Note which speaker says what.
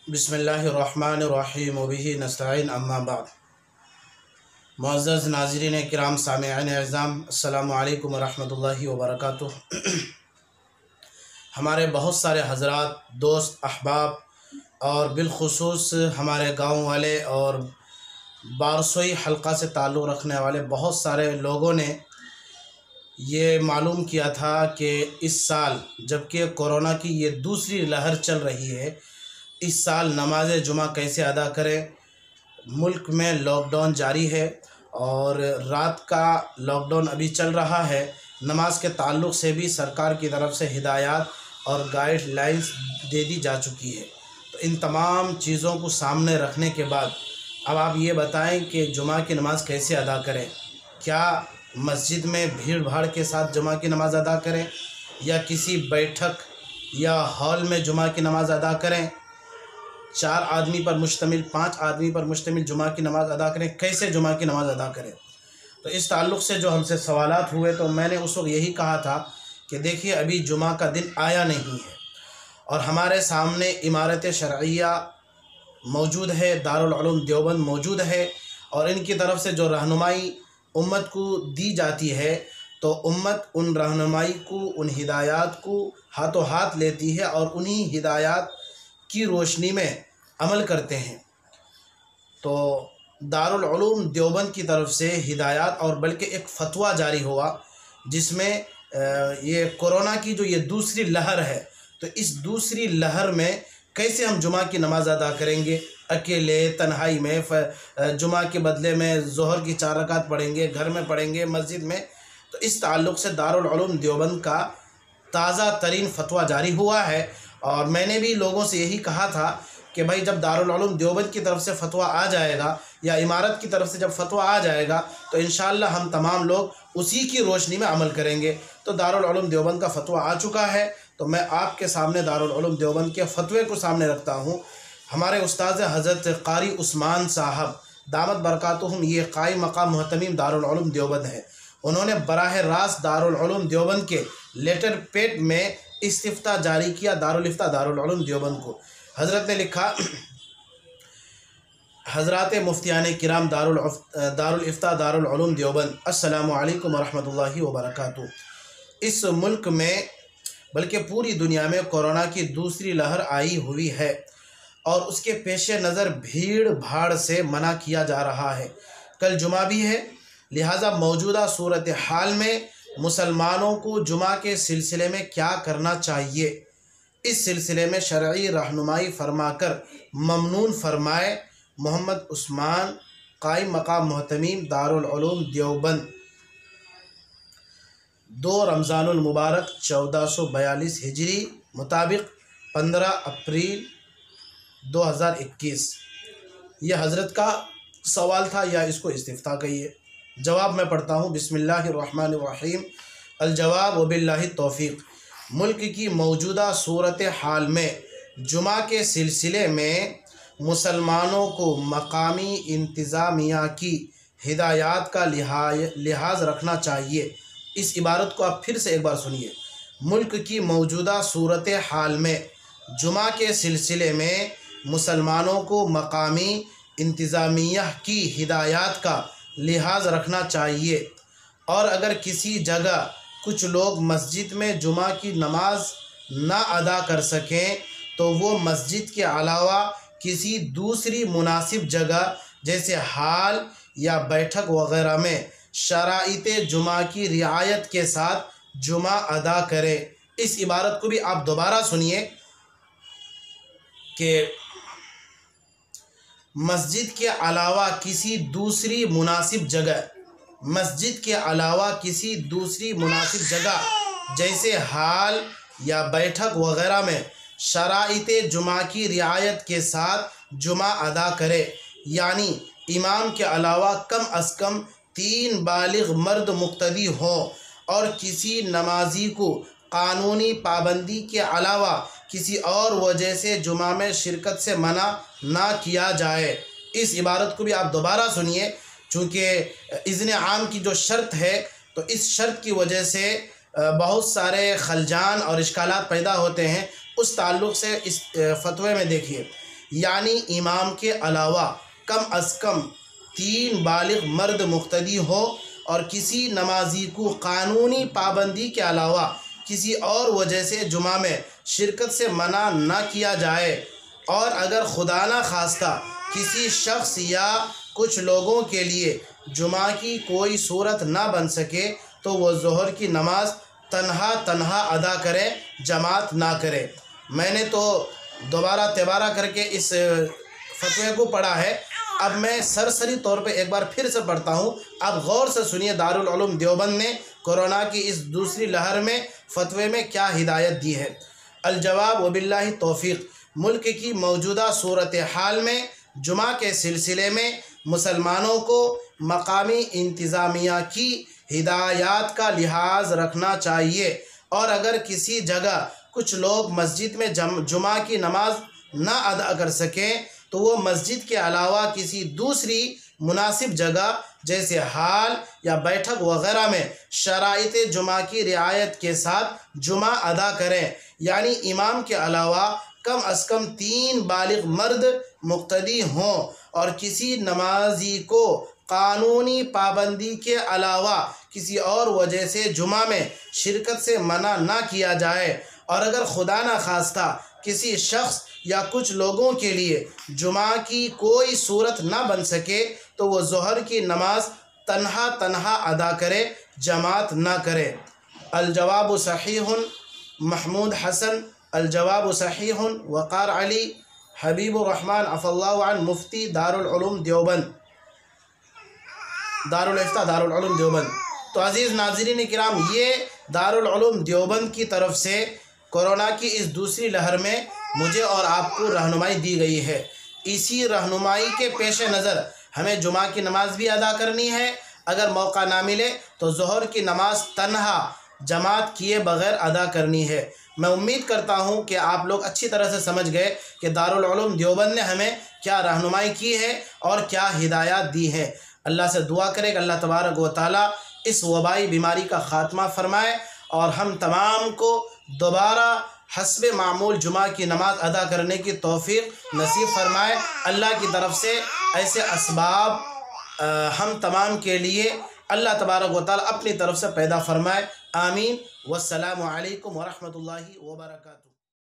Speaker 1: बिस्मिल्लाहिर्रहमानिर्रहीम वबिही नस्तईन अम्मा बाद। मुअज़्ज़ज़ नाज़रीन किराम सामिईन अज़्ज़ाम, अस्सलामु अलैकुम वरहमतुल्लाहि वबरकातुहू। हमारे बहुत सारे हज़रात, दोस्त, अहबाब और बिलखुसूस हमारे गाँव वाले और बारसोई हल्का से ताल्लुक़ रखने वाले बहुत सारे लोगों ने ये मालूम किया था कि इस साल जबकि कोरोना की ये दूसरी लहर चल रही है, इस साल नमाज जुमा कैसे अदा करें। मुल्क में लॉकडाउन जारी है और रात का लॉकडाउन अभी चल रहा है। नमाज के ताल्लुक़ से भी सरकार की तरफ से हिदायत और गाइडलाइंस दे दी जा चुकी है। तो इन तमाम चीज़ों को सामने रखने के बाद अब आप ये बताएं कि जुमा की नमाज़ कैसे अदा करें। क्या मस्जिद में भीड़ भाड़ के साथ जुमा की नमाज़ अदा करें या किसी बैठक या हॉल में जुमा की नमाज़ अदा करें। 4 आदमी पर मुश्तमिल, 5 आदमी पर मुश्तमिल जुमा की नमाज़ अदा करें। कैसे जुमा की नमाज़ अदा करें। तो इस ताल्लुक़ से जो हमसे सवालात हुए तो मैंने उस वक्त यही कहा था कि देखिए अभी जुमा का दिन आया नहीं है और हमारे सामने इमारत शरइया मौजूद है, दारुल उलूम देवबंद मौजूद है और इनकी तरफ से जो रहनुमाई उम्मत को दी जाती है तो उम्मत उन रहनुमाई को, उन हिदायत को हाथों हाथ लेती है और उन्हीं हिदायत की रोशनी में अमल करते हैं। तो दारुल उलूम देवबंद की तरफ से हिदायत और बल्कि एक फ़तवा जारी हुआ जिसमें ये कोरोना की जो ये दूसरी लहर है, तो इस दूसरी लहर में कैसे हम जुमा की नमाज़ अदा करेंगे। अकेले तन्हाई में जुमा के बदले में ज़ोहर की 4 रकात पढ़ेंगे, घर में पढ़ेंगे, मस्जिद में। तो इस ताल्लुक़ से दारुल उलूम देवबंद का ताज़ा तरीन फ़तवा जारी हुआ है और मैंने भी लोगों से यही कहा था कि भाई जब दारुल उलूम देवबंद की तरफ से फ़तवा आ जाएगा या इमारत की तरफ से जब फ़तवा आ जाएगा तो इंशाअल्लाह हम तमाम लोग उसी की रोशनी में अमल करेंगे। तो दारुल उलूम देवबंद का फ़तवा आ चुका है तो मैं आपके सामने दारुल उलूम देवबंद के फ़तवे को सामने रखता हूँ। हमारे उस्ताद हज़रत क़ारी उस्मान साहब दामत बरकातुहुम ये क़ाइम मक़ाम मुहतमीम दारुल उलूम देवबंद है। उन्होंने बराह रास्त दारुल उलूम देवबंद के लेटर पेड में इस्तिफ्ता जारी किया दारुल इफ्ता दारुल उलूम देवबंद को। हज़रत ने लिखा, हज़रात मुफ्तियान किराम दारुल इफ्ता दारुल उलूम देवबंद, अस्सलामु अलैकुम वरहमतुल्लाहि वबरकातुहू। इस मुल्क में बल्कि पूरी दुनिया में कोरोना की दूसरी लहर आई हुई है और उसके पेश नज़र भीड़ भाड़ से मना किया जा रहा है। कल जुमा भी है, लिहाजा मौजूदा सूरत हाल में मुसलमानों को जुमा के सिलसिले में क्या करना चाहिए, इस सिलसिले में शरई रहनुमाई फरमाकर ममनून फरमाए मोहम्मद उस्मान क़ाइम मक़ाम मुहतमीम दारुल उलूम देवबंद। 2 रमज़ानुल मुबारक 1442 हिजरी मुताबिक 15 अप्रैल 2021। यह हज़रत का सवाल था या इसको इस्तिफ्ता कहिए। जवाब मैं पढ़ता हूँ, बिस्मिल्लाहिर्रहमानिर्रहीम। अल-जवाब वबिल्लाहि तौफ़ीक़। मुल्क की मौजूदा सूरत हाल में जुमा के सिलसिले में मुसलमानों को मकामी इंतज़ामिया की हिदायत का लिहाज रखना चाहिए। इस इबारत को आप फिर से एक बार सुनिए। मुल्क की मौजूदा सूरत हाल में जुमा के सिलसिले में मुसलमानों को मकामी इंतज़ामिया की हिदायत का लिहाज रखना चाहिए और अगर किसी जगह कुछ लोग मस्जिद में जुमा की नमाज ना अदा कर सकें तो वो मस्जिद के अलावा किसी दूसरी मुनासिब जगह जैसे हॉल या बैठक वगैरह में शराइते जुमा की रियायत के साथ जुमा अदा करें। इस इबारत को भी आप दोबारा सुनिए कि मस्जिद के अलावा किसी दूसरी मुनासिब जगह, मस्जिद के अलावा किसी दूसरी मुनासिब जगह जैसे हॉल या बैठक वगैरह में शराइते जुमा की रियायत के साथ जुमा अदा करे। यानी इमाम के अलावा कम अज़ कम 3 बालिग़ मर्द मुक़्तदी हों और किसी नमाजी को क़ानूनी पाबंदी के अलावा किसी और वजह से जुमा में शिरकत से मना ना किया जाए। इस इबारत को भी आप दोबारा सुनिए, चूँकि इज़्न आम की जो शर्त है तो इस शर्त की वजह से बहुत सारे खलजान और इश्कालात पैदा होते हैं। उस ताल्लुक़ से इस फतवे में देखिए, یعنی امام کے علاوہ کم از کم 3 بالغ مرد مقتدی ہو، اور کسی نمازی کو قانونی پابندی کے علاوہ کسی اور وجہ سے جمعہ میں شرکت سے منع نہ کیا جائے، اور اگر خدا نہ خواستہ کسی شخص یا کچھ لوگوں کے لیے جمعہ کی کوئی صورت نہ بن سکے تو وہ ظہر کی نماز تنہا ادا کرے، جماعت نہ کرے۔ میں نے تو دوبارہ تبارہ کر کے اس فتوے کو پڑھا ہے، اب میں سرسری طور پہ ایک بار پھر سے پڑھتا ہوں، اب غور سے سنیے دارالعلوم دیوبند نے کورونا کی اس دوسری لہر میں فتوے میں کیا ہدایت دی ہے۔ الجواب وباللہ توفیق۔ ملک کی موجودہ صورتحال میں جمعہ کے سلسلے میں مسلمانوں کو مقامی انتظامیہ کی ہدایات کا لحاظ رکھنا چاہیے، اور اگر کسی جگہ کچھ لوگ مسجد میں جمعہ کی نماز نہ ادا کر سکیں تو وہ مسجد کے علاوہ کسی دوسری مناسب جگہ جیسے ہال یا بیٹھک وغیرہ میں شرائط جمعہ کی رعایت کے ساتھ جمعہ ادا کریں، یعنی امام کے علاوہ کم از کم 3 بالغ مرد مقتدی ہوں، اور کسی نمازی کو قانونی پابندی کے علاوہ کسی اور وجہ سے جمعہ میں شرکت سے منع نہ کیا جائے، اور اگر خدا نہ خواستہ کسی شخص یا کچھ لوگوں کے لیے جمعہ کی کوئی صورت نہ بن سکے تو وہ ظہر کی نماز تنہا ادا کرے، جماعت نہ کرے۔ الجواب صحیح محمود حسن۔ الجواب صحیح وقار علی حبیب الرحمن عفا اللہ عن مفتی دارالعلوم دیوبند، دارالفتہ دارالعلوم دیوبند۔ تو عزیز ناظرین کرام، یہ دارالعلوم دیوبند کی طرف سے کورونا کی اس دوسری لہر میں مجھے اور آپ کو رہنمائی دی گئی ہے۔ اسی رہنمائی کے پیش نظر ہمیں جمعہ کی نماز بھی ادا کرنی ہے، اگر موقع نہ ملے تو ظہر کی نماز تنہا جماعت کیے بغیر ادا کرنی ہے۔ میں امید کرتا ہوں کہ آپ لوگ اچھی طرح سے سمجھ گئے کہ دارالعلوم دیوبند نے ہمیں کیا رہنمائی کی ہے اور کیا ہدایات دی ہے۔ اللہ سے دعا کرے کہ اللہ تبارک و تعالیٰ اس وبائی بیماری کا خاتمہ فرمائے، اور ہم تمام کو دوبارہ حسب معمول جمعہ کی نماز ادا کرنے کی توفیق نصیب فرمائے۔ اللہ کی طرف سے ایسے اسباب ہم تمام کے لیے اللہ تبارک و تعالیٰ اپنی طرف سے پیدا فرمائے۔ آمین۔ والسلام علیکم ورحمۃ اللہ وبرکاتہ۔